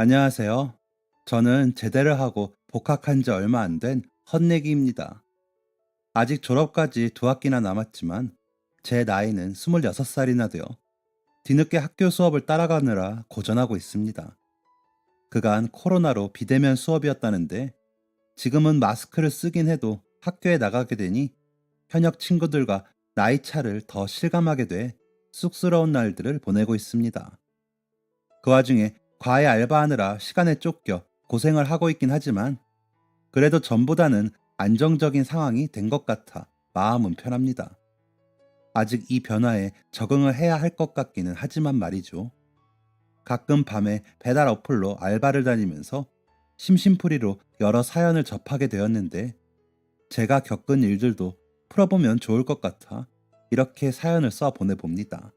안녕하세요. 저는 제대를 하고 복학한 지 얼마 안 된 헛내기입니다. 아직 졸업까지 두 학기나 남았지만 제 나이는 26살이나 되어 뒤늦게 학교 수업을 따라가느라 고전하고 있습니다. 그간 코로나로 비대면 수업이었다는데 지금은 마스크를 쓰긴 해도 학교에 나가게 되니 현역 친구들과 나이 차를 더 실감하게 돼 쑥스러운 날들을 보내고 있습니다. 그 와중에 과외 알바하느라 시간에 쫓겨 고생을 하고 있긴 하지만 그래도 전보다는 안정적인 상황이 된 것 같아 마음은 편합니다. 아직 이 변화에 적응을 해야 할 것 같기는 하지만 말이죠. 가끔 밤에 배달 어플로 알바를 다니면서 심심풀이로 여러 사연을 접하게 되었는데 제가 겪은 일들도 풀어보면 좋을 것 같아 이렇게 사연을 써 보내봅니다.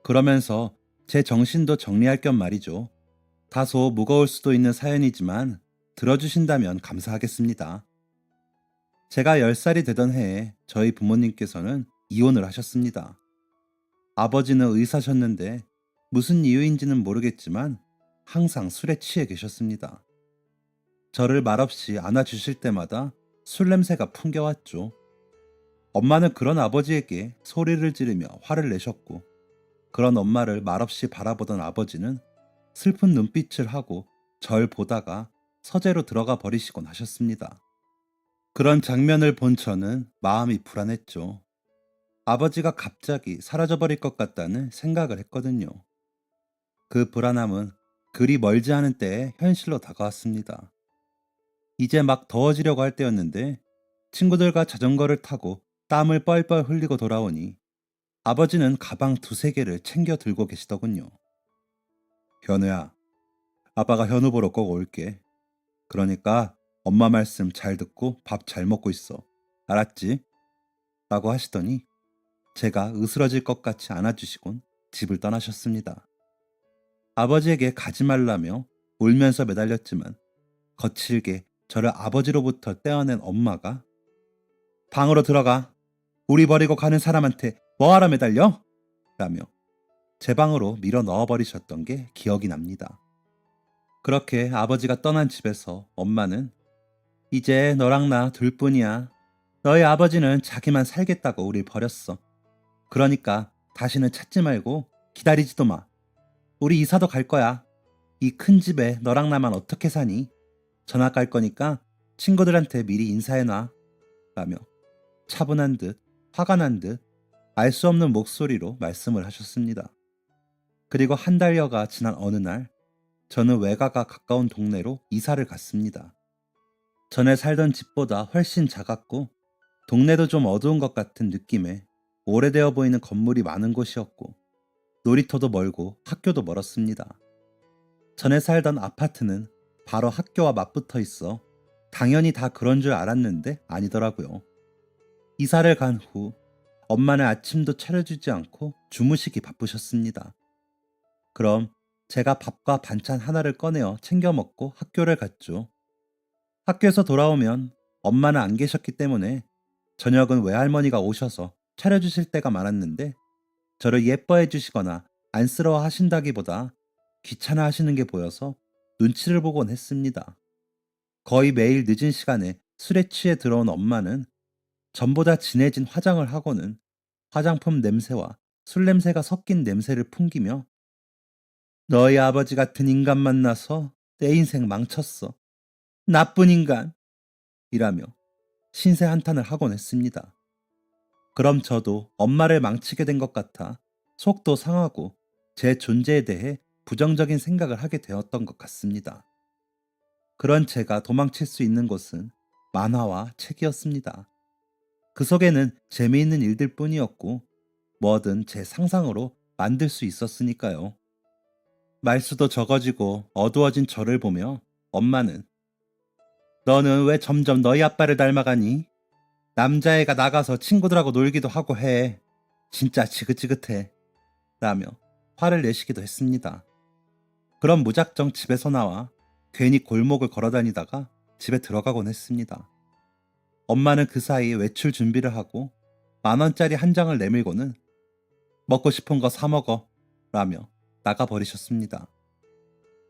그러면서 제 정신도 정리할 겸 말이죠. 다소 무거울 수도 있는 사연이지만 들어주신다면 감사하겠습니다. 제가 10살이 되던 해에 저희 부모님께서는 이혼을 하셨습니다. 아버지는 의사셨는데 무슨 이유인지는 모르겠지만 항상 술에 취해 계셨습니다. 저를 말없이 안아주실 때마다 술 냄새가 풍겨왔죠. 엄마는 그런 아버지에게 소리를 지르며 화를 내셨고 그런 엄마를 말없이 바라보던 아버지는 슬픈 눈빛을 하고 절 보다가 서재로 들어가 버리시곤 하셨습니다. 그런 장면을 본 저는 마음이 불안했죠. 아버지가 갑자기 사라져버릴 것 같다는 생각을 했거든요. 그 불안함은 그리 멀지 않은 때에 현실로 다가왔습니다. 이제 막 더워지려고 할 때였는데 친구들과 자전거를 타고 땀을 뻘뻘 흘리고 돌아오니 아버지는 가방 두세 개를 챙겨 들고 계시더군요. 현우야, 아빠가 현우 보러 꼭 올게. 그러니까 엄마 말씀 잘 듣고 밥 잘 먹고 있어. 알았지? 라고 하시더니 제가 으스러질 것 같이 안아주시곤 집을 떠나셨습니다. 아버지에게 가지 말라며 울면서 매달렸지만 거칠게 저를 아버지로부터 떼어낸 엄마가 방으로 들어가. 우리 버리고 가는 사람한테 뭐하러 매달려? 라며 제 방으로 밀어 넣어버리셨던 게 기억이 납니다. 그렇게 아버지가 떠난 집에서 엄마는 이제 너랑 나 둘뿐이야. 너희 아버지는 자기만 살겠다고 우릴 버렸어. 그러니까 다시는 찾지 말고 기다리지도 마. 우리 이사도 갈 거야. 이 큰 집에 너랑 나만 어떻게 사니? 전학 갈 거니까 친구들한테 미리 인사해놔. 라며 차분한 듯 화가 난 듯 알 수 없는 목소리로 말씀을 하셨습니다. 그리고 한 달여가 지난 어느 날 저는 외가가 가까운 동네로 이사를 갔습니다. 전에 살던 집보다 훨씬 작았고 동네도 좀 어두운 것 같은 느낌에 오래되어 보이는 건물이 많은 곳이었고 놀이터도 멀고 학교도 멀었습니다. 전에 살던 아파트는 바로 학교와 맞붙어 있어 당연히 다 그런 줄 알았는데 아니더라고요. 이사를 간 후 엄마는 아침도 차려주지 않고 주무시기 바쁘셨습니다. 그럼 제가 밥과 반찬 하나를 꺼내어 챙겨 먹고 학교를 갔죠. 학교에서 돌아오면 엄마는 안 계셨기 때문에 저녁은 외할머니가 오셔서 차려주실 때가 많았는데 저를 예뻐해 주시거나 안쓰러워 하신다기보다 귀찮아 하시는 게 보여서 눈치를 보곤 했습니다. 거의 매일 늦은 시간에 술에 취해 들어온 엄마는 전보다 진해진 화장을 하고는 화장품 냄새와 술 냄새가 섞인 냄새를 풍기며 너희 아버지 같은 인간 만나서 내 인생 망쳤어. 나쁜 인간! 이라며 신세 한탄을 하곤 했습니다. 그럼 저도 엄마를 망치게 된 것 같아 속도 상하고 제 존재에 대해 부정적인 생각을 하게 되었던 것 같습니다. 그런 제가 도망칠 수 있는 곳은 만화와 책이었습니다. 그 속에는 재미있는 일들 뿐이었고 뭐든 제 상상으로 만들 수 있었으니까요. 말수도 적어지고 어두워진 저를 보며 엄마는 너는 왜 점점 너희 아빠를 닮아가니? 남자애가 나가서 친구들하고 놀기도 하고 해. 진짜 지긋지긋해. 라며 화를 내시기도 했습니다. 그럼 무작정 집에서 나와 괜히 골목을 걸어다니다가 집에 들어가곤 했습니다. 엄마는 그 사이 외출 준비를 하고 10,000원짜리 한 장을 내밀고는 먹고 싶은 거 사 먹어 라며 나가버리셨습니다.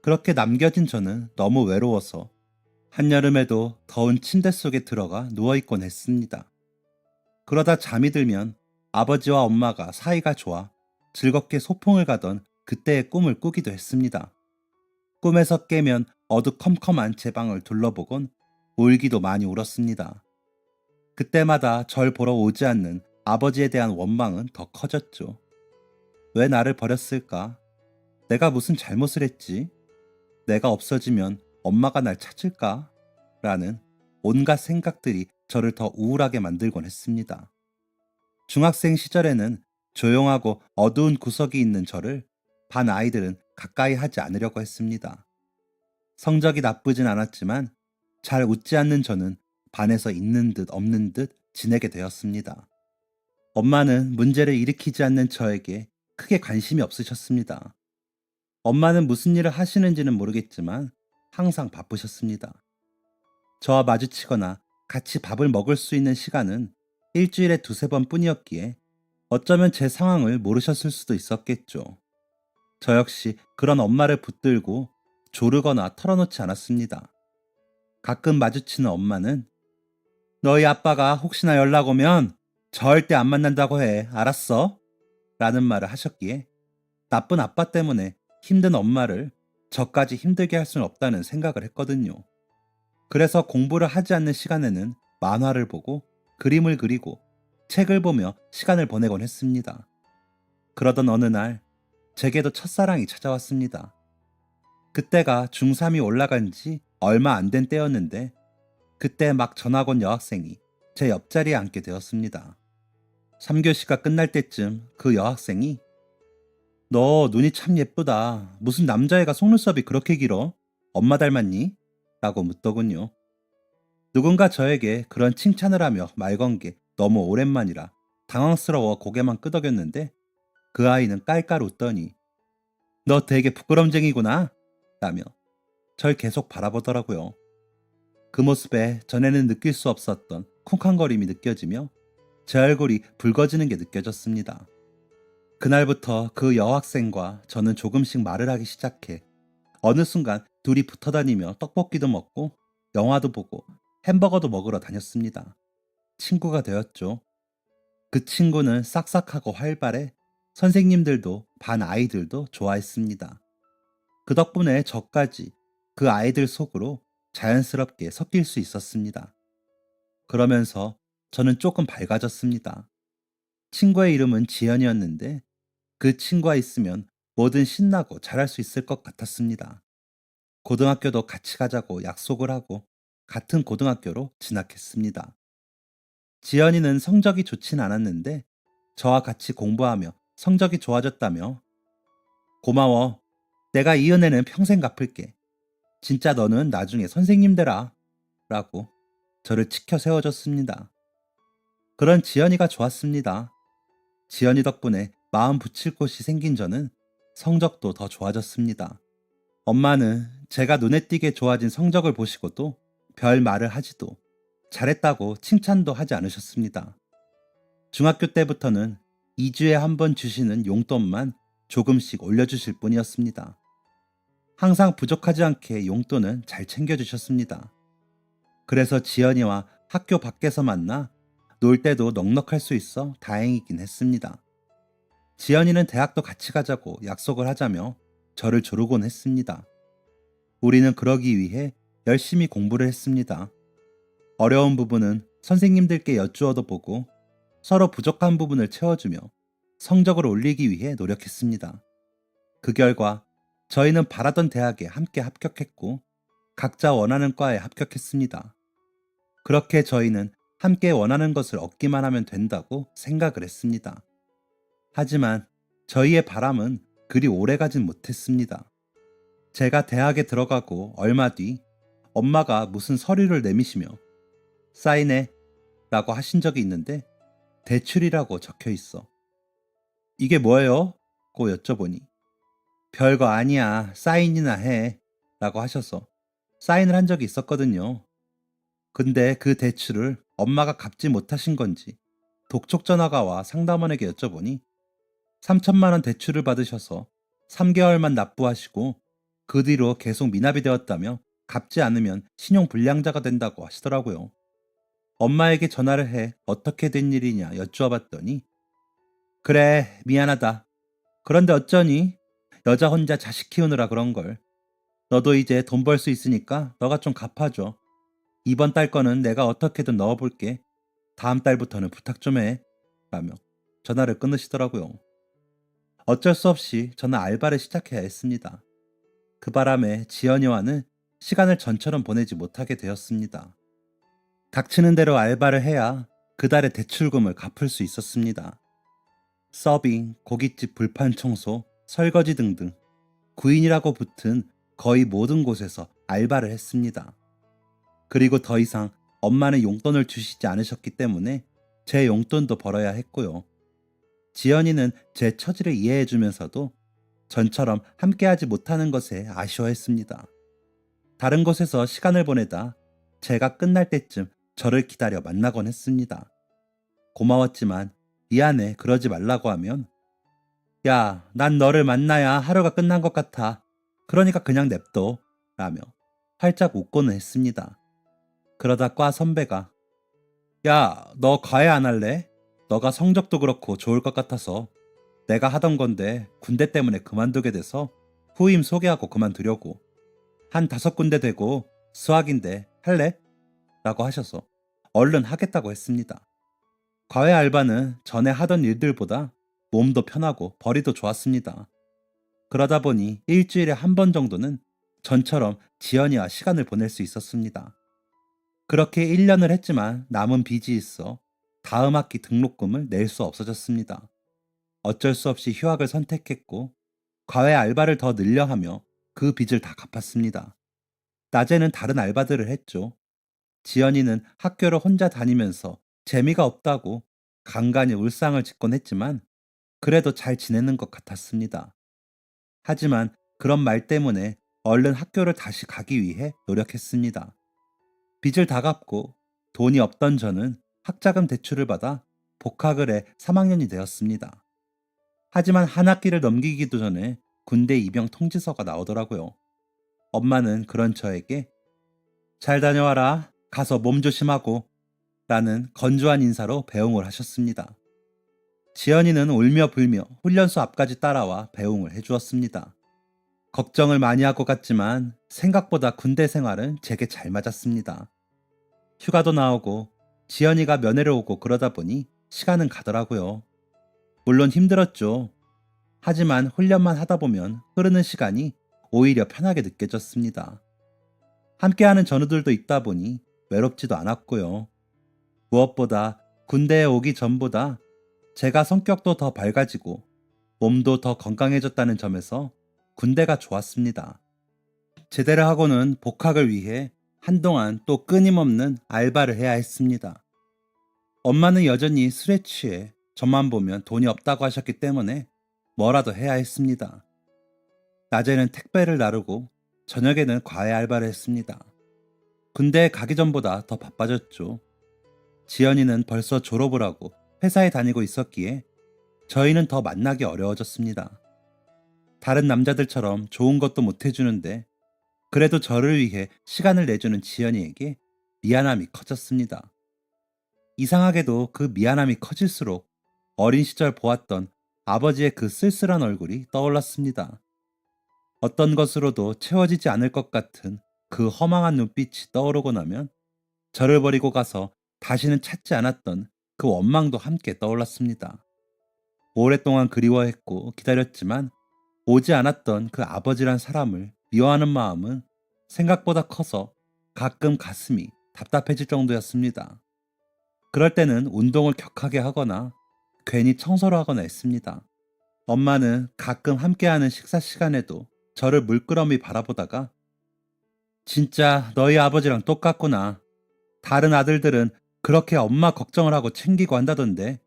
그렇게 남겨진 저는 너무 외로워서 한여름에도 더운 침대 속에 들어가 누워있곤 했습니다. 그러다 잠이 들면 아버지와 엄마가 사이가 좋아 즐겁게 소풍을 가던 그때의 꿈을 꾸기도 했습니다. 꿈에서 깨면 어두컴컴한 제 방을 둘러보곤 울기도 많이 울었습니다. 그때마다 절 보러 오지 않는 아버지에 대한 원망은 더 커졌죠. 왜 나를 버렸을까? 내가 무슨 잘못을 했지? 내가 없어지면 엄마가 날 찾을까? 라는 온갖 생각들이 저를 더 우울하게 만들곤 했습니다. 중학생 시절에는 조용하고 어두운 구석이 있는 저를 반 아이들은 가까이 하지 않으려고 했습니다. 성적이 나쁘진 않았지만 잘 웃지 않는 저는 반에서 있는 듯 없는 듯 지내게 되었습니다. 엄마는 문제를 일으키지 않는 저에게 크게 관심이 없으셨습니다. 엄마는 무슨 일을 하시는지는 모르겠지만 항상 바쁘셨습니다. 저와 마주치거나 같이 밥을 먹을 수 있는 시간은 일주일에 두세 번 뿐이었기에 어쩌면 제 상황을 모르셨을 수도 있었겠죠. 저 역시 그런 엄마를 붙들고 조르거나 털어놓지 않았습니다. 가끔 마주치는 엄마는 너희 아빠가 혹시나 연락 오면 절대 안 만난다고 해. 알았어? 라는 말을 하셨기에 나쁜 아빠 때문에 힘든 엄마를 저까지 힘들게 할 수는 없다는 생각을 했거든요. 그래서 공부를 하지 않는 시간에는 만화를 보고 그림을 그리고 책을 보며 시간을 보내곤 했습니다. 그러던 어느 날 제게도 첫사랑이 찾아왔습니다. 그때가 중3이 올라간 지 얼마 안 된 때였는데 그때 막 전학 온 여학생이 제 옆자리에 앉게 되었습니다. 3교시가 끝날 때쯤 그 여학생이 너 눈이 참 예쁘다. 무슨 남자애가 속눈썹이 그렇게 길어? 엄마 닮았니? 라고 묻더군요. 누군가 저에게 그런 칭찬을 하며 말 건 게 너무 오랜만이라 당황스러워 고개만 끄덕였는데 그 아이는 깔깔 웃더니 너 되게 부끄럼쟁이구나 라며 절 계속 바라보더라고요. 그 모습에 전에는 느낄 수 없었던 쿵쾅거림이 느껴지며 제 얼굴이 붉어지는 게 느껴졌습니다. 그날부터 그 여학생과 저는 조금씩 말을 하기 시작해 어느 순간 둘이 붙어 다니며 떡볶이도 먹고 영화도 보고 햄버거도 먹으러 다녔습니다. 친구가 되었죠. 그 친구는 싹싹하고 활발해 선생님들도 반 아이들도 좋아했습니다. 그 덕분에 저까지 그 아이들 속으로 자연스럽게 섞일 수 있었습니다. 그러면서 저는 조금 밝아졌습니다. 친구의 이름은 지연이었는데 그 친구와 있으면 뭐든 신나고 잘할 수 있을 것 같았습니다. 고등학교도 같이 가자고 약속을 하고 같은 고등학교로 진학했습니다. 지연이는 성적이 좋진 않았는데 저와 같이 공부하며 성적이 좋아졌다며 고마워. 내가 이 은혜는 평생 갚을게. 진짜 너는 나중에 선생님 되라. 라고 저를 치켜 세워줬습니다. 그런 지연이가 좋았습니다. 지연이 덕분에 마음 붙일 곳이 생긴 저는 성적도 더 좋아졌습니다. 엄마는 제가 눈에 띄게 좋아진 성적을 보시고도 별 말을 하지도 잘했다고 칭찬도 하지 않으셨습니다. 중학교 때부터는 2주에 한 번 주시는 용돈만 조금씩 올려주실 뿐이었습니다. 항상 부족하지 않게 용돈은 잘 챙겨주셨습니다. 그래서 지연이와 학교 밖에서 만나 놀 때도 넉넉할 수 있어 다행이긴 했습니다. 지연이는 대학도 같이 가자고 약속을 하자며 저를 조르곤 했습니다. 우리는 그러기 위해 열심히 공부를 했습니다. 어려운 부분은 선생님들께 여쭈어도 보고 서로 부족한 부분을 채워주며 성적을 올리기 위해 노력했습니다. 그 결과 저희는 바라던 대학에 함께 합격했고 각자 원하는 과에 합격했습니다. 그렇게 저희는 함께 원하는 것을 얻기만 하면 된다고 생각을 했습니다. 하지만 저희의 바람은 그리 오래가진 못했습니다. 제가 대학에 들어가고 얼마 뒤 엄마가 무슨 서류를 내미시며 사인해 라고 하신 적이 있는데 대출이라고 적혀 있어. 이게 뭐예요? 고 여쭤보니 별거 아니야. 사인이나 해 라고 하셔서 사인을 한 적이 있었거든요. 근데 그 대출을 엄마가 갚지 못하신 건지 독촉 전화가 와 상담원에게 여쭤보니 3천만 원 대출을 받으셔서 3개월만 납부하시고 그 뒤로 계속 미납이 되었다며 갚지 않으면 신용불량자가 된다고 하시더라고요. 엄마에게 전화를 해 어떻게 된 일이냐 여쭈어 봤더니 그래 미안하다. 그런데 어쩌니? 여자 혼자 자식 키우느라 그런 걸. 너도 이제 돈 벌 수 있으니까 너가 좀 갚아줘. 이번 달 거는 내가 어떻게든 넣어볼게. 다음 달부터는 부탁 좀 해. 라며 전화를 끊으시더라고요. 어쩔 수 없이 저는 알바를 시작해야 했습니다. 그 바람에 지연이와는 시간을 전처럼 보내지 못하게 되었습니다. 닥치는 대로 알바를 해야 그달의 대출금을 갚을 수 있었습니다. 서빙, 고깃집 불판 청소, 설거지 등등 구인이라고 붙은 거의 모든 곳에서 알바를 했습니다. 그리고 더 이상 엄마는 용돈을 주시지 않으셨기 때문에 제 용돈도 벌어야 했고요. 지연이는 제 처지를 이해해주면서도 전처럼 함께하지 못하는 것에 아쉬워했습니다. 다른 곳에서 시간을 보내다 제가 끝날 때쯤 저를 기다려 만나곤 했습니다. 고마웠지만 미안해 그러지 말라고 하면 야, 난 너를 만나야 하루가 끝난 것 같아. 그러니까 그냥 냅둬. 라며 활짝 웃고는 했습니다. 그러다 과 선배가 야, 너 과외 안 할래? 너가 성적도 그렇고 좋을 것 같아서 내가 하던 건데 군대 때문에 그만두게 돼서 후임 소개하고 그만두려고. 한 5군데 되고 수학인데 할래? 라고 하셔서 얼른 하겠다고 했습니다. 과외 알바는 전에 하던 일들보다 몸도 편하고 벌이도 좋았습니다. 그러다 보니 일주일에 한 번 정도는 전처럼 지연이와 시간을 보낼 수 있었습니다. 그렇게 1년을 했지만 남은 빚이 있어 다음 학기 등록금을 낼 수 없어졌습니다. 어쩔 수 없이 휴학을 선택했고 과외 알바를 더 늘려 하며 그 빚을 다 갚았습니다. 낮에는 다른 알바들을 했죠. 지연이는 학교를 혼자 다니면서 재미가 없다고 간간히 울상을 짓곤 했지만 그래도 잘 지내는 것 같았습니다. 하지만 그런 말 때문에 얼른 학교를 다시 가기 위해 노력했습니다. 빚을 다 갚고 돈이 없던 저는 학자금 대출을 받아 복학을 해 3학년이 되었습니다. 하지만 한 학기를 넘기기도 전에 군대 입영 통지서가 나오더라고요. 엄마는 그런 저에게 잘 다녀와라. 가서 몸 조심하고 라는 건조한 인사로 배웅을 하셨습니다. 지연이는 울며 불며 훈련소 앞까지 따라와 배웅을 해주었습니다. 걱정을 많이 하고 갔지만 생각보다 군대 생활은 제게 잘 맞았습니다. 휴가도 나오고 지연이가 면회를 오고 그러다 보니 시간은 가더라고요. 물론 힘들었죠. 하지만 훈련만 하다 보면 흐르는 시간이 오히려 편하게 느껴졌습니다. 함께하는 전우들도 있다 보니 외롭지도 않았고요. 무엇보다 군대에 오기 전보다 제가 성격도 더 밝아지고 몸도 더 건강해졌다는 점에서 군대가 좋았습니다. 제대를 하고는 복학을 위해 한동안 또 끊임없는 알바를 해야 했습니다. 엄마는 여전히 술에 취해 저만 보면 돈이 없다고 하셨기 때문에 뭐라도 해야 했습니다. 낮에는 택배를 나르고 저녁에는 과외 알바를 했습니다. 군대에 가기 전보다 더 바빠졌죠. 지연이는 벌써 졸업을 하고 회사에 다니고 있었기에 저희는 더 만나기 어려워졌습니다. 다른 남자들처럼 좋은 것도 못 해주는데 그래도 저를 위해 시간을 내주는 지연이에게 미안함이 커졌습니다. 이상하게도 그 미안함이 커질수록 어린 시절 보았던 아버지의 그 쓸쓸한 얼굴이 떠올랐습니다. 어떤 것으로도 채워지지 않을 것 같은 그 허망한 눈빛이 떠오르고 나면 저를 버리고 가서 다시는 찾지 않았던 그 원망도 함께 떠올랐습니다. 오랫동안 그리워했고 기다렸지만 오지 않았던 그 아버지란 사람을 미워하는 마음은 생각보다 커서 가끔 가슴이 답답해질 정도였습니다. 그럴 때는 운동을 격하게 하거나 괜히 청소를 하거나 했습니다. 엄마는 가끔 함께하는 식사 시간에도 저를 물끄러미 바라보다가 진짜 너희 아버지랑 똑같구나. 다른 아들들은 그렇게 엄마 걱정을 하고 챙기고 한다던데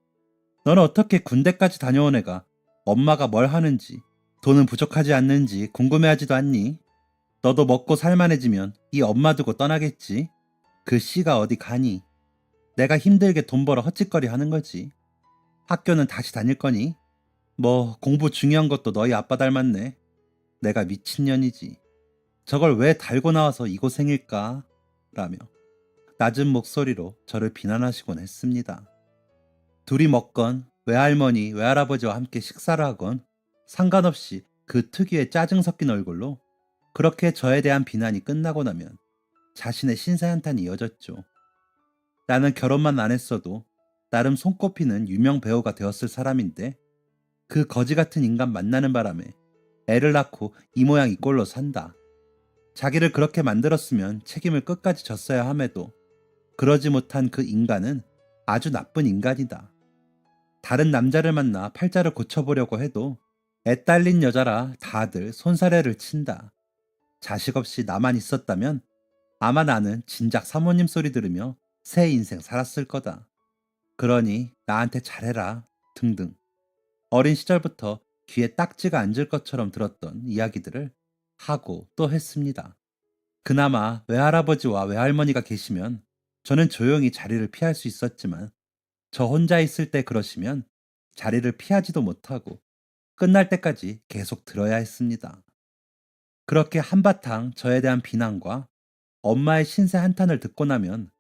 너는 어떻게 군대까지 다녀온 애가 엄마가 뭘 하는지 돈은 부족하지 않는지 궁금해하지도 않니? 너도 먹고 살만해지면 이 엄마 두고 떠나겠지? 그 씨가 어디 가니? 내가 힘들게 돈 벌어 헛짓거리 하는 거지. 학교는 다시 다닐 거니? 뭐 공부 중요한 것도 너희 아빠 닮았네. 내가 미친년이지. 저걸 왜 달고 나와서 이고생일까? 라며 낮은 목소리로 저를 비난하시곤 했습니다. 둘이 먹건 외할머니, 외할아버지와 함께 식사를 하건 상관없이 그 특유의 짜증 섞인 얼굴로 그렇게 저에 대한 비난이 끝나고 나면 자신의 신세 한탄이 이어졌죠. 나는 결혼만 안 했어도 나름 손꼽히는 유명 배우가 되었을 사람인데 그 거지 같은 인간 만나는 바람에 애를 낳고 이 모양 이 꼴로 산다. 자기를 그렇게 만들었으면 책임을 끝까지 졌어야 함에도 그러지 못한 그 인간은 아주 나쁜 인간이다. 다른 남자를 만나 팔자를 고쳐보려고 해도 애 딸린 여자라 다들 손사래를 친다. 자식 없이 나만 있었다면 아마 나는 진작 사모님 소리 들으며 새 인생 살았을 거다. 그러니 나한테 잘해라 등등. 어린 시절부터 귀에 딱지가 앉을 것처럼 들었던 이야기들을 하고 또 했습니다. 그나마 외할아버지와 외할머니가 계시면 저는 조용히 자리를 피할 수 있었지만 저 혼자 있을 때 그러시면 자리를 피하지도 못하고 끝날 때까지 계속 들어야 했습니다. 그렇게 한바탕 저에 대한 비난과 엄마의 신세 한탄을 듣고 나면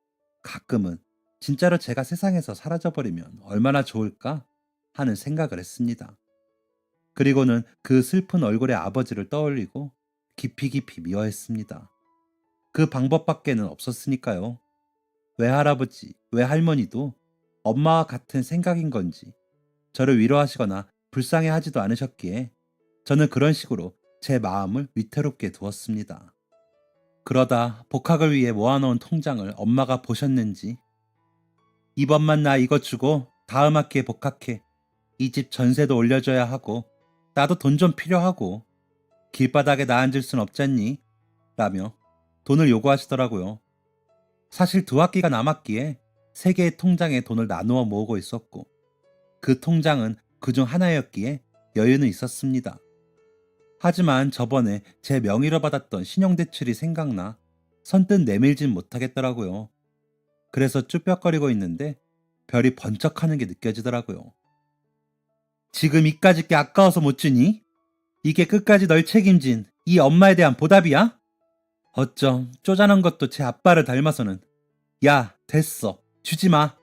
가끔은 진짜로 제가 세상에서 사라져버리면 얼마나 좋을까 하는 생각을 했습니다. 그리고는 그 슬픈 얼굴의 아버지를 떠올리고 깊이 깊이 미워했습니다. 그 방법밖에는 없었으니까요. 외할아버지, 외할머니도 엄마와 같은 생각인 건지 저를 위로하시거나 불쌍해하지도 않으셨기에 저는 그런 식으로 제 마음을 위태롭게 두었습니다. 그러다 복학을 위해 모아놓은 통장을 엄마가 보셨는지 이번만 나 이거 주고 다음 학기에 복학해. 이 집 전세도 올려줘야 하고 나도 돈 좀 필요하고 길바닥에 나 앉을 순 없잖니? 라며 돈을 요구하시더라고요. 사실 두 학기가 남았기에 세 개의 통장에 돈을 나누어 모으고 있었고 그 통장은 그중 하나였기에 여유는 있었습니다. 하지만 저번에 제 명의로 받았던 신용대출이 생각나 선뜻 내밀진 못하겠더라고요. 그래서 쭈뼛거리고 있는데 별이 번쩍하는 게 느껴지더라고요. 지금 이까짓 게 아까워서 못 주니? 이게 끝까지 널 책임진 이 엄마에 대한 보답이야? 어쩜 쪼잔한 것도 제 아빠를 닮아서는 야 됐어 주지 마.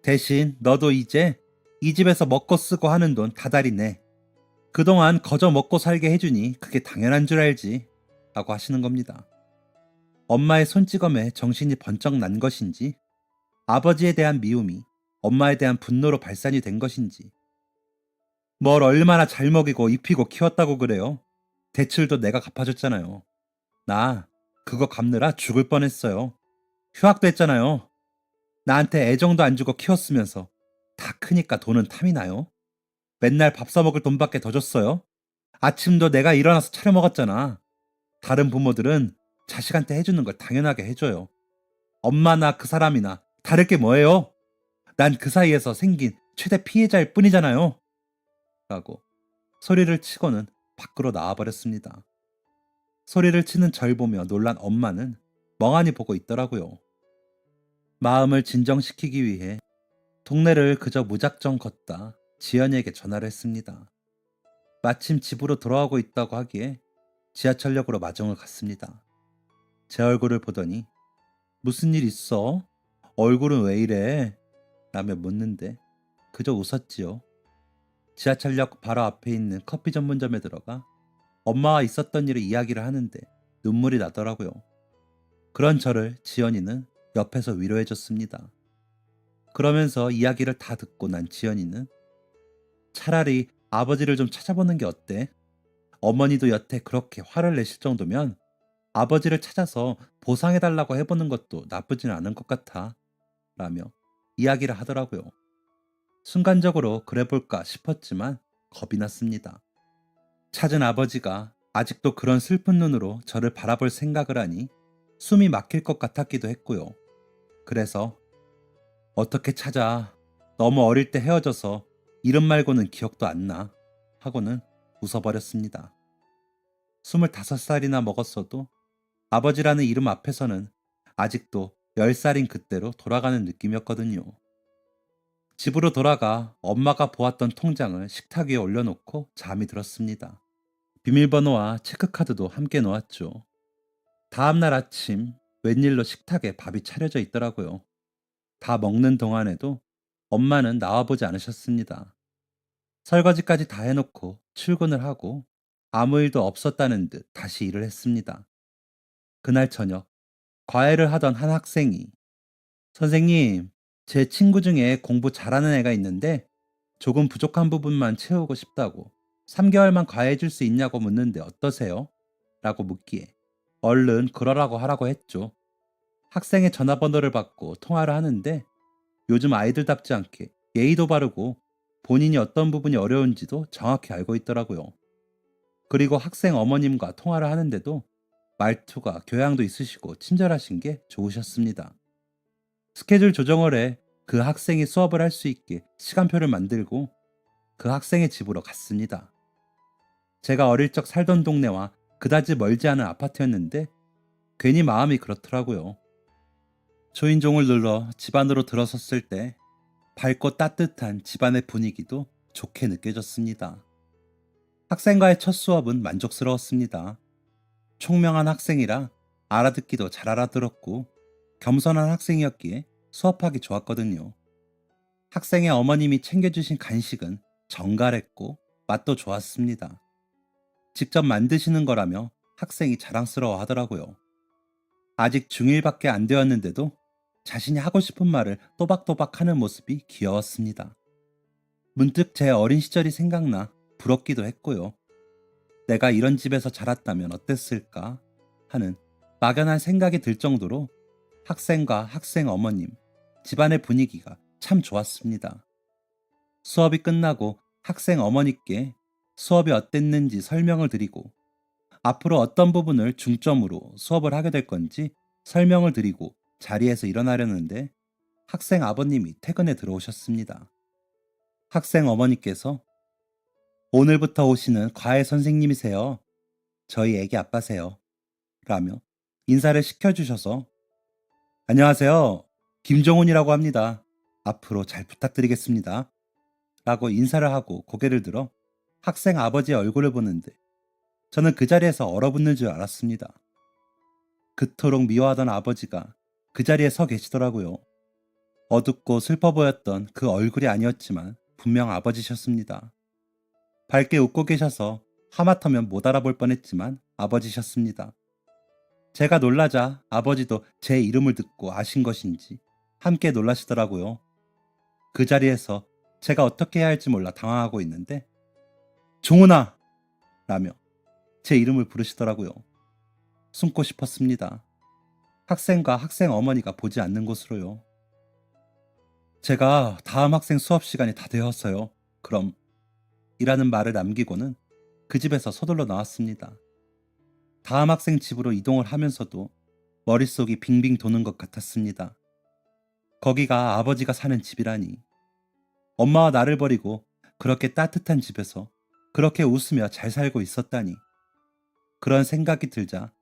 대신 너도 이제 이 집에서 먹고 쓰고 하는 돈 다달이 내. 그동안 거저 먹고 살게 해주니 그게 당연한 줄 알지 라고 하시는 겁니다. 엄마의 손찌검에 정신이 번쩍 난 것인지 아버지에 대한 미움이 엄마에 대한 분노로 발산이 된 것인지 뭘 얼마나 잘 먹이고 입히고 키웠다고 그래요. 대출도 내가 갚아줬잖아요. 나 그거 갚느라 죽을 뻔했어요. 휴학도 했잖아요. 나한테 애정도 안 주고 키웠으면서 다 크니까 돈은 탐이 나요. 맨날 밥 사 먹을 돈밖에 더 줬어요. 아침도 내가 일어나서 차려 먹었잖아. 다른 부모들은 자식한테 해주는 걸 당연하게 해줘요. 엄마나 그 사람이나 다를 게 뭐예요? 난 그 사이에서 생긴 최대 피해자일 뿐이잖아요. 라고 소리를 치고는 밖으로 나와버렸습니다. 소리를 치는 절 보며 놀란 엄마는 멍하니 보고 있더라고요. 마음을 진정시키기 위해 동네를 그저 무작정 걷다 지연이에게 전화를 했습니다. 마침 집으로 돌아오고 있다고 하기에 지하철역으로 마중을 갔습니다. 제 얼굴을 보더니 무슨 일 있어? 얼굴은 왜 이래? 라며 묻는데 그저 웃었지요. 지하철역 바로 앞에 있는 커피 전문점에 들어가 엄마와 있었던 일을 이야기를 하는데 눈물이 나더라고요. 그런 저를 지연이는 옆에서 위로해줬습니다. 그러면서 이야기를 다 듣고 난 지연이는 차라리 아버지를 좀 찾아보는 게 어때? 어머니도 여태 그렇게 화를 내실 정도면 아버지를 찾아서 보상해달라고 해보는 것도 나쁘진 않은 것 같아 라며 이야기를 하더라고요. 순간적으로 그래 볼까 싶었지만 겁이 났습니다. 찾은 아버지가 아직도 그런 슬픈 눈으로 저를 바라볼 생각을 하니 숨이 막힐 것 같았기도 했고요. 그래서 어떻게 찾아? 너무 어릴 때 헤어져서 이름 말고는 기억도 안 나. 하고는 웃어버렸습니다. 25살이나 먹었어도 아버지라는 이름 앞에서는 아직도 10살인 그때로 돌아가는 느낌이었거든요. 집으로 돌아가 엄마가 보았던 통장을 식탁 위에 올려놓고 잠이 들었습니다. 비밀번호와 체크카드도 함께 놓았죠. 다음날 아침 웬일로 식탁에 밥이 차려져 있더라고요. 다 먹는 동안에도 엄마는 나와보지 않으셨습니다. 설거지까지 다 해놓고 출근을 하고 아무 일도 없었다는 듯 다시 일을 했습니다. 그날 저녁 과외를 하던 한 학생이 선생님, 제 친구 중에 공부 잘하는 애가 있는데 조금 부족한 부분만 채우고 싶다고 3개월만 과외해 줄 수 있냐고 묻는데 어떠세요? 라고 묻기에 얼른 그러라고 하라고 했죠. 학생의 전화번호를 받고 통화를 하는데 요즘 아이들답지 않게 예의도 바르고 본인이 어떤 부분이 어려운지도 정확히 알고 있더라고요. 그리고 학생 어머님과 통화를 하는데도 말투가 교양도 있으시고 친절하신 게 좋으셨습니다. 스케줄 조정을 해 그 학생이 수업을 할 수 있게 시간표를 만들고 그 학생의 집으로 갔습니다. 제가 어릴 적 살던 동네와 그다지 멀지 않은 아파트였는데 괜히 마음이 그렇더라고요. 초인종을 눌러 집 안으로 들어섰을 때 밝고 따뜻한 집안의 분위기도 좋게 느껴졌습니다. 학생과의 첫 수업은 만족스러웠습니다. 총명한 학생이라 알아듣기도 잘 알아들었고 겸손한 학생이었기에 수업하기 좋았거든요. 학생의 어머님이 챙겨주신 간식은 정갈했고 맛도 좋았습니다. 직접 만드시는 거라며 학생이 자랑스러워 하더라고요. 아직 중1밖에 안 되었는데도 자신이 하고 싶은 말을 또박또박 하는 모습이 귀여웠습니다. 문득 제 어린 시절이 생각나 부럽기도 했고요. 내가 이런 집에서 자랐다면 어땠을까 하는 막연한 생각이 들 정도로 학생과 학생 어머님, 집안의 분위기가 참 좋았습니다. 수업이 끝나고 학생 어머니께 수업이 어땠는지 설명을 드리고 앞으로 어떤 부분을 중점으로 수업을 하게 될 건지 설명을 드리고 자리에서 일어나려는데 학생 아버님이 퇴근에 들어오셨습니다. 학생 어머니께서 오늘부터 오시는 과외 선생님이세요. 저희 애기 아빠세요. 라며 인사를 시켜주셔서 안녕하세요. 김종훈이라고 합니다. 앞으로 잘 부탁드리겠습니다. 라고 인사를 하고 고개를 들어 학생 아버지의 얼굴을 보는데 저는 그 자리에서 얼어붙는 줄 알았습니다. 그토록 미워하던 아버지가 그 자리에 서 계시더라고요. 어둡고 슬퍼 보였던 그 얼굴이 아니었지만 분명 아버지셨습니다. 밝게 웃고 계셔서 하마터면 못 알아볼 뻔했지만 아버지셨습니다. 제가 놀라자 아버지도 제 이름을 듣고 아신 것인지 함께 놀라시더라고요. 그 자리에서 제가 어떻게 해야 할지 몰라 당황하고 있는데 종훈아! 라며 제 이름을 부르시더라고요. 숨고 싶었습니다. 학생과 학생 어머니가 보지 않는 곳으로요. 제가 다음 학생 수업 시간이 다 되었어요. 그럼 이라는 말을 남기고는 그 집에서 서둘러 나왔습니다. 다음 학생 집으로 이동을 하면서도 머릿속이 빙빙 도는 것 같았습니다. 거기가 아버지가 사는 집이라니. 엄마와 나를 버리고 그렇게 따뜻한 집에서 그렇게 웃으며 잘 살고 있었다니. 그런 생각이 들자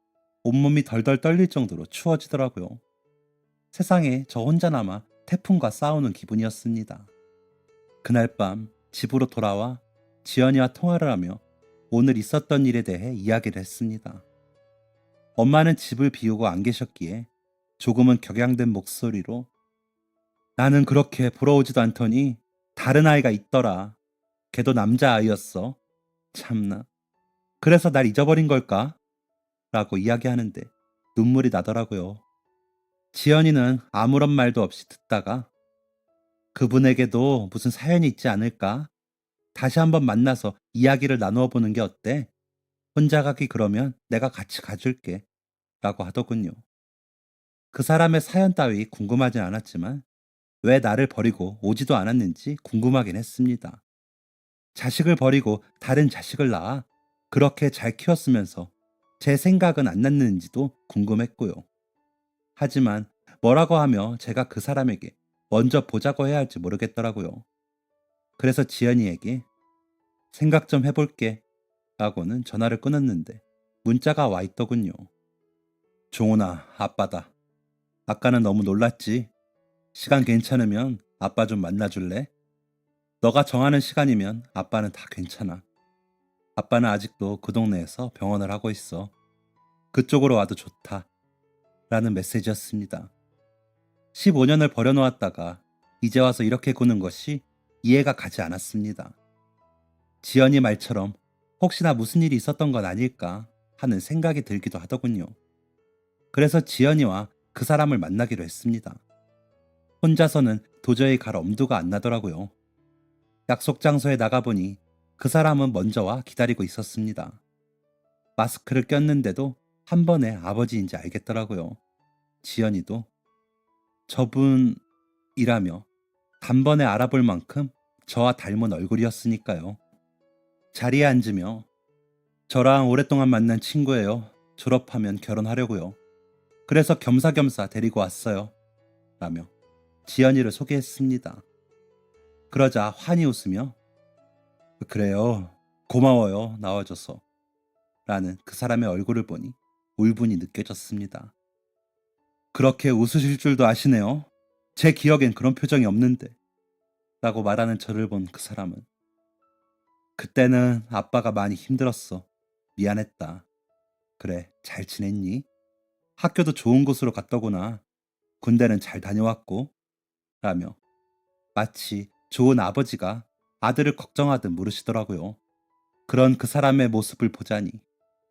온몸이 덜덜 떨릴 정도로 추워지더라고요. 세상에 저 혼자 남아 태풍과 싸우는 기분이었습니다. 그날 밤 집으로 돌아와 지연이와 통화를 하며 오늘 있었던 일에 대해 이야기를 했습니다. 엄마는 집을 비우고 안 계셨기에 조금은 격양된 목소리로 나는 그렇게 부러우지도 않더니 다른 아이가 있더라. 걔도 남자아이였어. 참나. 그래서 날 잊어버린 걸까? 라고 이야기하는데 눈물이 나더라고요. 지연이는 아무런 말도 없이 듣다가 그분에게도 무슨 사연이 있지 않을까? 다시 한번 만나서 이야기를 나누어 보는 게 어때? 혼자 가기 그러면 내가 같이 가줄게. 라고 하더군요. 그 사람의 사연 따위 궁금하진 않았지만 왜 나를 버리고 오지도 않았는지 궁금하긴 했습니다. 자식을 버리고 다른 자식을 낳아 그렇게 잘 키웠으면서 제 생각은 안 났는지도 궁금했고요. 하지만 뭐라고 하며 제가 그 사람에게 먼저 보자고 해야 할지 모르겠더라고요. 그래서 지연이에게 생각 좀 해볼게 라고는 전화를 끊었는데 문자가 와 있더군요. 종훈아, 아빠다. 아까는 너무 놀랐지? 시간 괜찮으면 아빠 좀 만나줄래? 너가 정하는 시간이면 아빠는 다 괜찮아. 아빠는 아직도 그 동네에서 병원을 하고 있어. 그쪽으로 와도 좋다. 라는 메시지였습니다. 15년을 버려놓았다가 이제 와서 이렇게 구는 것이 이해가 가지 않았습니다. 지연이 말처럼 혹시나 무슨 일이 있었던 건 아닐까 하는 생각이 들기도 하더군요. 그래서 지연이와 그 사람을 만나기로 했습니다. 혼자서는 도저히 갈 엄두가 안 나더라고요. 약속 장소에 나가보니 그 사람은 먼저 와 기다리고 있었습니다. 마스크를 꼈는데도 한 번에 아버지인지 알겠더라고요. 지연이도 저분이라며 단번에 알아볼 만큼 저와 닮은 얼굴이었으니까요. 자리에 앉으며 저랑 오랫동안 만난 친구예요. 졸업하면 결혼하려고요. 그래서 겸사겸사 데리고 왔어요. 라며 지연이를 소개했습니다. 그러자 환히 웃으며 그래요. 고마워요. 나와줘서. 라는 그 사람의 얼굴을 보니 울분이 느껴졌습니다. 그렇게 웃으실 줄도 아시네요. 제 기억엔 그런 표정이 없는데. 라고 말하는 저를 본 그 사람은 그때는 아빠가 많이 힘들었어. 미안했다. 그래, 잘 지냈니? 학교도 좋은 곳으로 갔더구나. 군대는 잘 다녀왔고. 라며 마치 좋은 아버지가 아들을 걱정하듯 물으시더라고요. 그런 그 사람의 모습을 보자니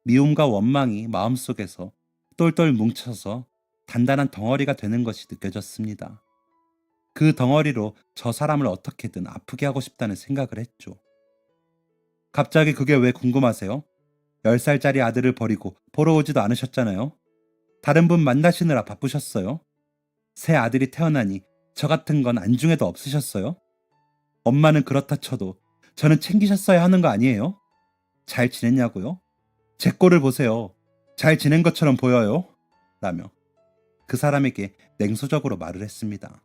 미움과 원망이 마음속에서 똘똘 뭉쳐서 단단한 덩어리가 되는 것이 느껴졌습니다. 그 덩어리로 저 사람을 어떻게든 아프게 하고 싶다는 생각을 했죠. 갑자기 그게 왜 궁금하세요? 10살짜리 아들을 버리고 보러 오지도 않으셨잖아요. 다른 분 만나시느라 바쁘셨어요. 새 아들이 태어나니 저 같은 건 안중에도 없으셨어요. 엄마는 그렇다 쳐도 저는 챙기셨어야 하는 거 아니에요? 잘 지냈냐고요? 제 꼴을 보세요. 잘 지낸 것처럼 보여요. 라며 그 사람에게 냉소적으로 말을 했습니다.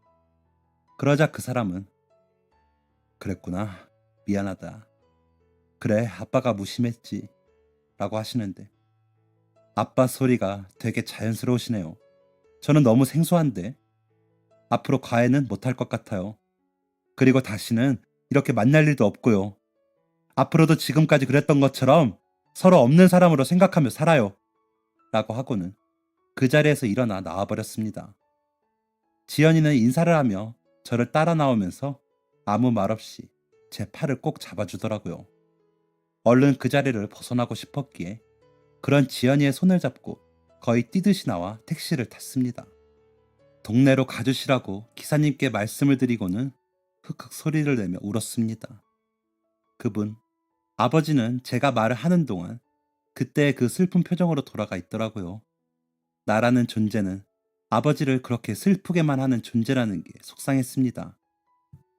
그러자 그 사람은 그랬구나. 미안하다. 그래, 아빠가 무심했지. 라고 하시는데 아빠 소리가 되게 자연스러우시네요. 저는 너무 생소한데 앞으로 과외는 못할 것 같아요. 그리고 다시는 이렇게 만날 일도 없고요. 앞으로도 지금까지 그랬던 것처럼 서로 없는 사람으로 생각하며 살아요. 라고 하고는 그 자리에서 일어나 나와버렸습니다. 지연이는 인사를 하며 저를 따라 나오면서 아무 말 없이 제 팔을 꼭 잡아주더라고요. 얼른 그 자리를 벗어나고 싶었기에 그런 지연이의 손을 잡고 거의 뛰듯이 나와 택시를 탔습니다. 동네로 가주시라고 기사님께 말씀을 드리고는 흑흑 소리를 내며 울었습니다. 그분, 아버지는 제가 말을 하는 동안 그때 그 슬픈 표정으로 돌아가 있더라고요. 나라는 존재는 아버지를 그렇게 슬프게만 하는 존재라는 게 속상했습니다.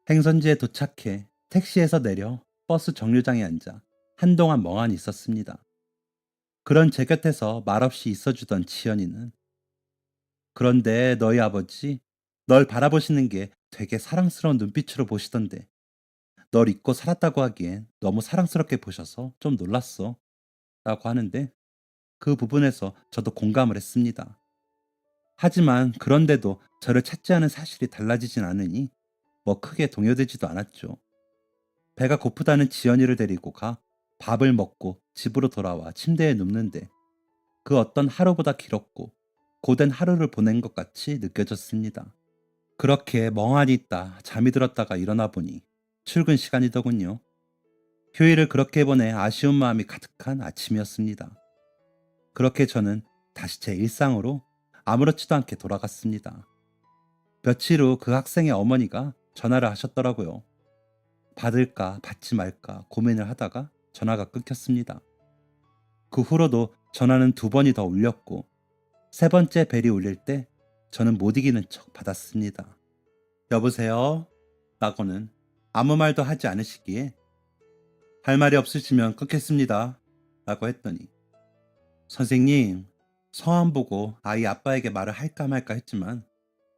행선지에 도착해 택시에서 내려 버스 정류장에 앉아 한동안 멍하니 있었습니다. 그런 제 곁에서 말없이 있어주던 지연이는 그런데 너희 아버지 널 바라보시는 게 되게 사랑스러운 눈빛으로 보시던데 널 잊고 살았다고 하기엔 너무 사랑스럽게 보셔서 좀 놀랐어. 라고 하는데 그 부분에서 저도 공감을 했습니다. 하지만 그런데도 저를 찾지 않은 사실이 달라지진 않으니 뭐 크게 동요되지도 않았죠. 배가 고프다는 지연이를 데리고 가 밥을 먹고 집으로 돌아와 침대에 눕는데 그 어떤 하루보다 길었고 고된 하루를 보낸 것 같이 느껴졌습니다. 그렇게 멍하니 있다 잠이 들었다가 일어나 보니 출근 시간이더군요. 휴일을 그렇게 보내 아쉬운 마음이 가득한 아침이었습니다. 그렇게 저는 다시 제 일상으로 아무렇지도 않게 돌아갔습니다. 며칠 후 그 학생의 어머니가 전화를 하셨더라고요. 받을까 받지 말까 고민을 하다가 전화가 끊겼습니다. 그 후로도 전화는 2번이 더 울렸고 3번째 벨이 울릴 때 저는 못 이기는 척 받았습니다. 여보세요? 라고는 아무 말도 하지 않으시기에 할 말이 없으시면 끊겠습니다. 라고 했더니 선생님, 성함 보고 아이 아빠에게 말을 할까 말까 했지만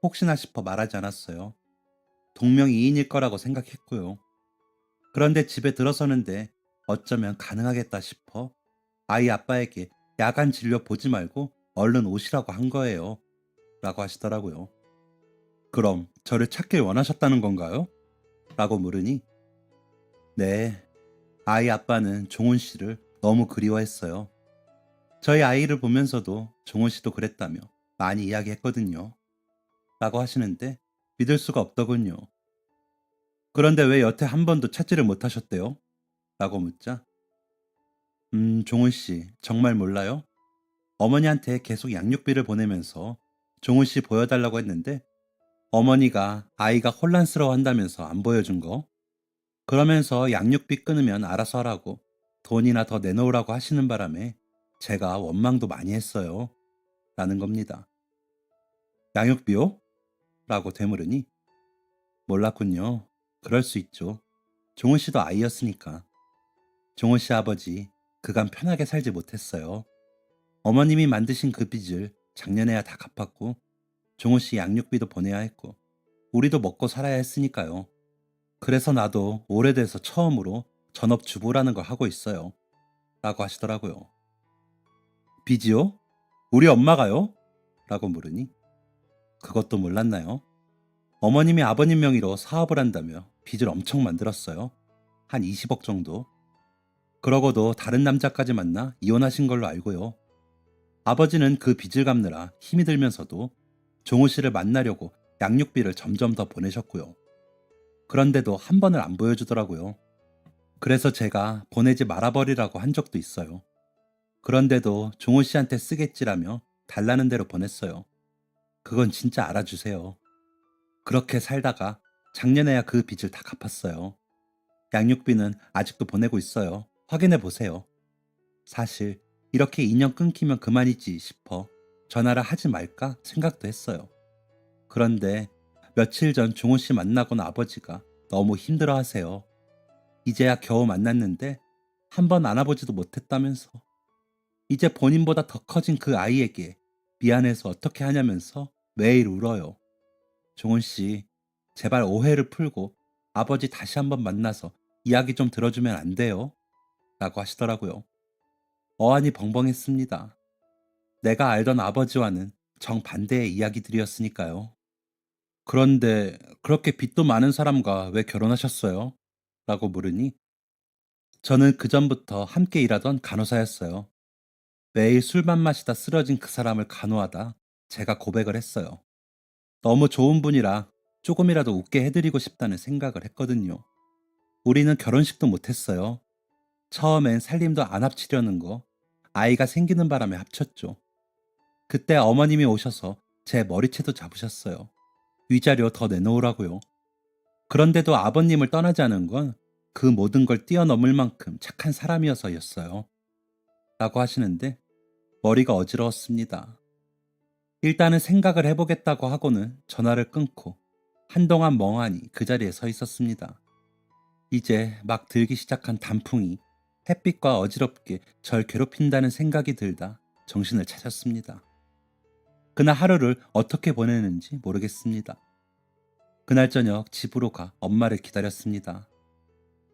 혹시나 싶어 말하지 않았어요. 동명이인일 거라고 생각했고요. 그런데 집에 들어서는데 어쩌면 가능하겠다 싶어 아이 아빠에게 야간 진료 보지 말고 얼른 오시라고 한 거예요. 라고 하시더라고요. 그럼 저를 찾길 원하셨다는 건가요? 라고 물으니 네, 아이 아빠는 종훈 씨를 너무 그리워했어요. 저희 아이를 보면서도 종훈 씨도 그랬다며 많이 이야기했거든요. 라고 하시는데 믿을 수가 없더군요. 그런데 왜 여태 한 번도 찾지를 못하셨대요? 라고 묻자, 종훈 씨, 정말 몰라요? 어머니한테 계속 양육비를 보내면서 종훈 씨 보여달라고 했는데 어머니가 아이가 혼란스러워 한다면서 안 보여준 거? 그러면서 양육비 끊으면 알아서 하라고 돈이나 더 내놓으라고 하시는 바람에 제가 원망도 많이 했어요. 라는 겁니다. 양육비요? 라고 되물으니 몰랐군요. 그럴 수 있죠. 종훈 씨도 아이였으니까. 종훈 씨 아버지 그간 편하게 살지 못했어요. 어머님이 만드신 그 빚을 작년에야 다 갚았고 종훈 씨 양육비도 보내야 했고 우리도 먹고 살아야 했으니까요. 그래서 나도 오래돼서 처음으로 전업주부라는 걸 하고 있어요. 라고 하시더라고요. 빚이요? 우리 엄마가요? 라고 물으니 그것도 몰랐나요? 어머님이 아버님 명의로 사업을 한다며 빚을 엄청 만들었어요. 한 20억 정도. 그러고도 다른 남자까지 만나 이혼하신 걸로 알고요. 아버지는 그 빚을 갚느라 힘이 들면서도 종우 씨를 만나려고 양육비를 점점 더 보내셨고요. 그런데도 한 번을 안 보여주더라고요. 그래서 제가 보내지 말아버리라고 한 적도 있어요. 그런데도 종우 씨한테 쓰겠지라며 달라는 대로 보냈어요. 그건 진짜 알아주세요. 그렇게 살다가 작년에야 그 빚을 다 갚았어요. 양육비는 아직도 보내고 있어요. 확인해 보세요. 사실 이렇게 인연 끊기면 그만이지 싶어 전화를 하지 말까 생각도 했어요. 그런데 며칠 전 종훈 씨 만나고 나 아버지가 너무 힘들어 하세요. 이제야 겨우 만났는데 한 번 안아보지도 못했다면서. 이제 본인보다 더 커진 그 아이에게 미안해서 어떻게 하냐면서 매일 울어요. 종훈 씨, 제발 오해를 풀고 아버지 다시 한번 만나서 이야기 좀 들어주면 안 돼요? 라고 하시더라고요. 어안이 벙벙했습니다. 내가 알던 아버지와는 정반대의 이야기들이었으니까요. 그런데 그렇게 빚도 많은 사람과 왜 결혼하셨어요? 라고 물으니 저는 그전부터 함께 일하던 간호사였어요. 매일 술만 마시다 쓰러진 그 사람을 간호하다 제가 고백을 했어요. 너무 좋은 분이라 조금이라도 웃게 해드리고 싶다는 생각을 했거든요. 우리는 결혼식도 못했어요. 처음엔 살림도 안 합치려는 거 아이가 생기는 바람에 합쳤죠. 그때 어머님이 오셔서 제 머리채도 잡으셨어요. 위자료 더 내놓으라고요. 그런데도 아버님을 떠나지 않은 건 그 모든 걸 뛰어넘을 만큼 착한 사람이어서였어요. 라고 하시는데 머리가 어지러웠습니다. 일단은 생각을 해보겠다고 하고는 전화를 끊고 한동안 멍하니 그 자리에 서 있었습니다. 이제 막 들기 시작한 단풍이 햇빛과 어지럽게 절 괴롭힌다는 생각이 들다 정신을 차렸습니다. 그날 하루를 어떻게 보내는지 모르겠습니다. 그날 저녁 집으로 가 엄마를 기다렸습니다.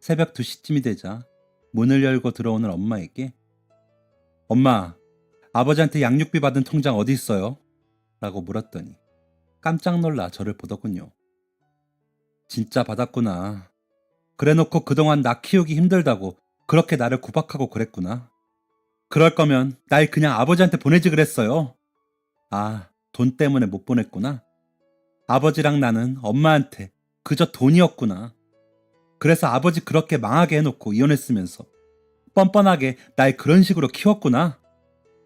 새벽 2시쯤이 되자 문을 열고 들어오는 엄마에게 엄마, 아버지한테 양육비 받은 통장 어디 있어요? 라고 물었더니 깜짝 놀라 저를 보더군요. 진짜 받았구나. 그래놓고 그동안 나 키우기 힘들다고 그렇게 나를 구박하고 그랬구나. 그럴 거면 날 그냥 아버지한테 보내지 그랬어요. 아, 돈 때문에 못 보냈구나. 아버지랑 나는 엄마한테 그저 돈이었구나. 그래서 아버지 그렇게 망하게 해놓고 이혼했으면서 뻔뻔하게 날 그런 식으로 키웠구나.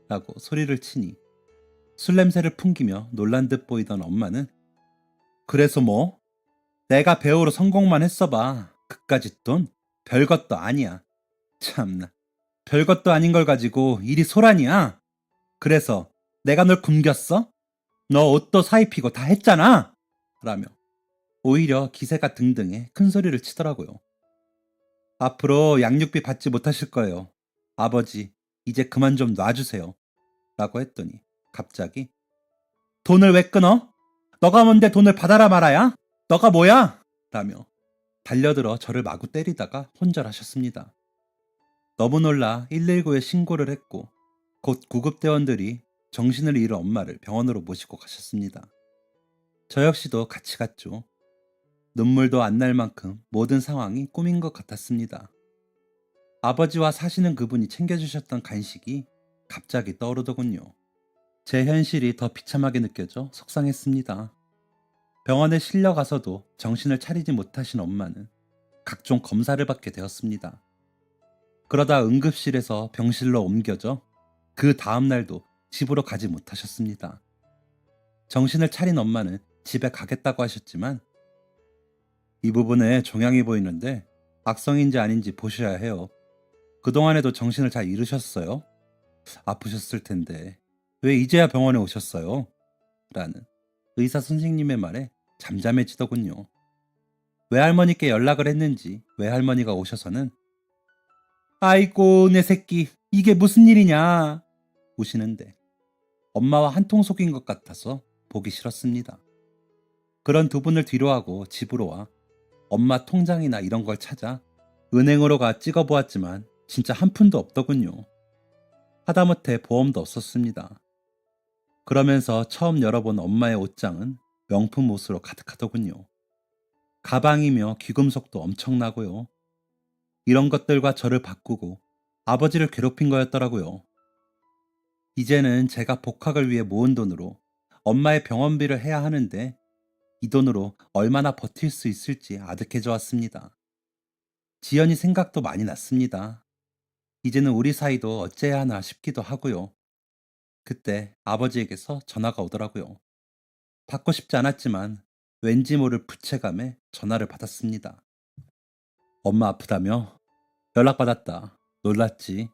라고 소리를 치니 술 냄새를 풍기며 놀란 듯 보이던 엄마는 그래서 뭐? 내가 배우로 성공만 했어봐. 그까짓 돈? 별것도 아니야. 참나. 별것도 아닌 걸 가지고 일이 소란이야. 그래서 내가 널 굶겼어? 너 옷도 사입히고 다 했잖아. 라며 오히려 기세가 등등해 큰 소리를 치더라고요. 앞으로 양육비 받지 못하실 거예요. 아버지, 이제 그만 좀 놔주세요. 라고 했더니 갑자기 돈을 왜 끊어? 너가 뭔데 돈을 받아라 말아야? 너가 뭐야? 라며 달려들어 저를 마구 때리다가 혼절하셨습니다. 너무 놀라 119에 신고를 했고 곧 구급대원들이 정신을 잃은 엄마를 병원으로 모시고 가셨습니다. 저 역시도 같이 갔죠. 눈물도 안 날 만큼 모든 상황이 꿈인 것 같았습니다. 아버지와 사시는 그분이 챙겨주셨던 간식이 갑자기 떠오르더군요. 제 현실이 더 비참하게 느껴져 속상했습니다. 병원에 실려가서도 정신을 차리지 못하신 엄마는 각종 검사를 받게 되었습니다. 그러다 응급실에서 병실로 옮겨져 그 다음 날도 집으로 가지 못하셨습니다. 정신을 차린 엄마는 집에 가겠다고 하셨지만 이 부분에 종양이 보이는데 악성인지 아닌지 보셔야 해요. 그동안에도 정신을 잘 잃으셨어요? 아프셨을 텐데 왜 이제야 병원에 오셨어요? 라는 의사 선생님의 말에 잠잠해지더군요. 외할머니께 연락을 했는지 외할머니가 오셔서는 아이고 내 새끼 이게 무슨 일이냐 우시는데 엄마와 한통속인 것 같아서 보기 싫었습니다. 그런 두 분을 뒤로하고 집으로 와 엄마 통장이나 이런 걸 찾아 은행으로 가 찍어보았지만 진짜 한 푼도 없더군요. 하다못해 보험도 없었습니다. 그러면서 처음 열어본 엄마의 옷장은 명품 옷으로 가득하더군요. 가방이며 귀금속도 엄청나고요. 이런 것들과 저를 바꾸고 아버지를 괴롭힌 거였더라고요. 이제는 제가 복학을 위해 모은 돈으로 엄마의 병원비를 해야 하는데 이 돈으로 얼마나 버틸 수 있을지 아득해져 왔습니다. 지연이 생각도 많이 났습니다. 이제는 우리 사이도 어째야 하나 싶기도 하고요. 그때 아버지에게서 전화가 오더라고요. 받고 싶지 않았지만 왠지 모를 부채감에 전화를 받았습니다. 엄마 아프다며? 연락받았다. 놀랐지?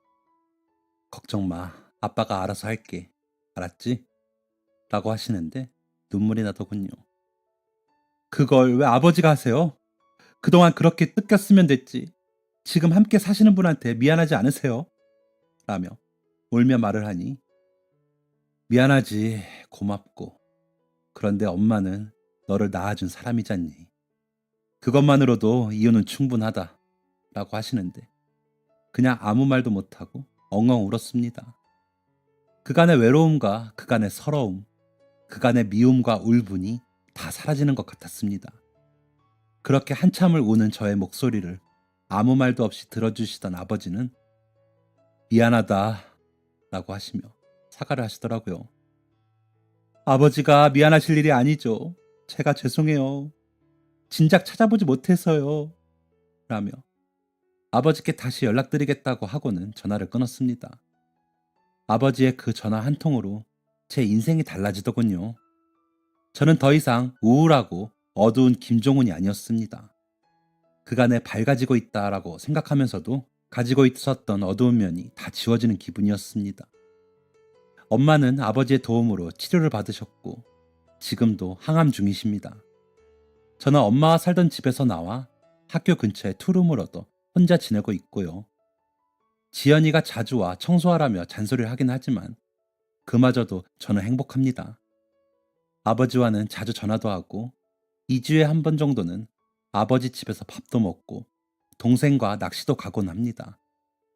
걱정 마. 아빠가 알아서 할게. 알았지? 라고 하시는데 눈물이 나더군요. 그걸 왜 아버지가 하세요? 그동안 그렇게 뜯겼으면 됐지. 지금 함께 사시는 분한테 미안하지 않으세요? 라며 울며 말을 하니 미안하지. 고맙고. 그런데 엄마는 너를 낳아준 사람이잖니. 그것만으로도 이유는 충분하다. 라고 하시는데 그냥 아무 말도 못하고 엉엉 울었습니다. 그간의 외로움과 그간의 서러움, 그간의 미움과 울분이 다 사라지는 것 같았습니다. 그렇게 한참을 우는 저의 목소리를 아무 말도 없이 들어주시던 아버지는 미안하다 라고 하시며 사과를 하시더라고요. 아버지가 미안하실 일이 아니죠. 제가 죄송해요. 진작 찾아보지 못해서요. 라며 아버지께 다시 연락드리겠다고 하고는 전화를 끊었습니다. 아버지의 그 전화 한 통으로 제 인생이 달라지더군요. 저는 더 이상 우울하고 어두운 김종훈이 아니었습니다. 그간에 밝아지고 있다라고 생각하면서도 가지고 있었던 어두운 면이 다 지워지는 기분이었습니다. 엄마는 아버지의 도움으로 치료를 받으셨고 지금도 항암 중이십니다. 저는 엄마와 살던 집에서 나와 학교 근처에 투룸을 얻어 혼자 지내고 있고요. 지연이가 자주 와 청소하라며 잔소리를 하긴 하지만 그마저도 저는 행복합니다. 아버지와는 자주 전화도 하고 2주에 한 번 정도는 아버지 집에서 밥도 먹고 동생과 낚시도 가곤 합니다.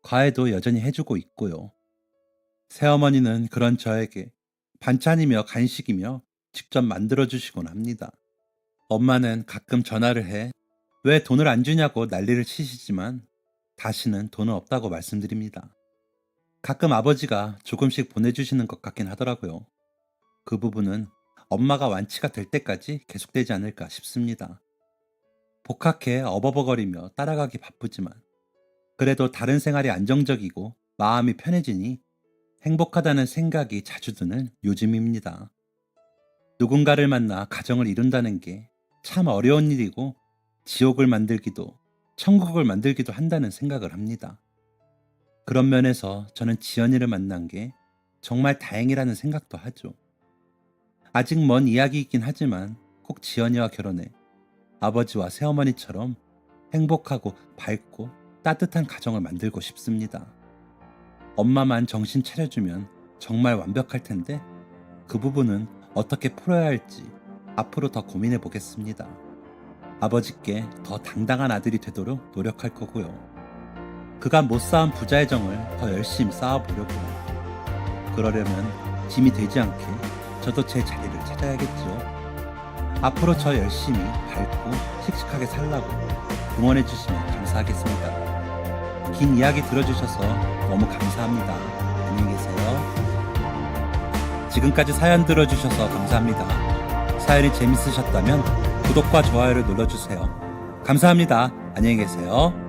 과외도 여전히 해주고 있고요. 새어머니는 그런 저에게 반찬이며 간식이며 직접 만들어주시곤 합니다. 엄마는 가끔 전화를 해 왜 돈을 안 주냐고 난리를 치시지만 다시는 돈은 없다고 말씀드립니다. 가끔 아버지가 조금씩 보내주시는 것 같긴 하더라고요. 그 부분은 엄마가 완치가 될 때까지 계속되지 않을까 싶습니다. 복학해 어버버거리며 따라가기 바쁘지만 그래도 다른 생활이 안정적이고 마음이 편해지니 행복하다는 생각이 자주 드는 요즘입니다. 누군가를 만나 가정을 이룬다는 게 참 어려운 일이고 지옥을 만들기도 천국을 만들기도 한다는 생각을 합니다. 그런 면에서 저는 지연이를 만난 게 정말 다행이라는 생각도 하죠. 아직 먼 이야기이긴 하지만 꼭 지연이와 결혼해 아버지와 새어머니처럼 행복하고 밝고 따뜻한 가정을 만들고 싶습니다. 엄마만 정신 차려주면 정말 완벽할 텐데 그 부분은 어떻게 풀어야 할지 앞으로 더 고민해 보겠습니다. 아버지께 더 당당한 아들이 되도록 노력할 거고요. 그간 못 쌓은 부자의 정을 더 열심히 쌓아보려고요. 그러려면 짐이 되지 않게 저도 제 자리를 찾아야겠죠. 앞으로 저 열심히 밝고 씩씩하게 살라고 응원해 주시면 감사하겠습니다. 긴 이야기 들어주셔서 너무 감사합니다. 안녕히 계세요. 지금까지 사연 들어주셔서 감사합니다. 사연이 재밌으셨다면 구독과 좋아요를 눌러주세요. 감사합니다. 안녕히 계세요.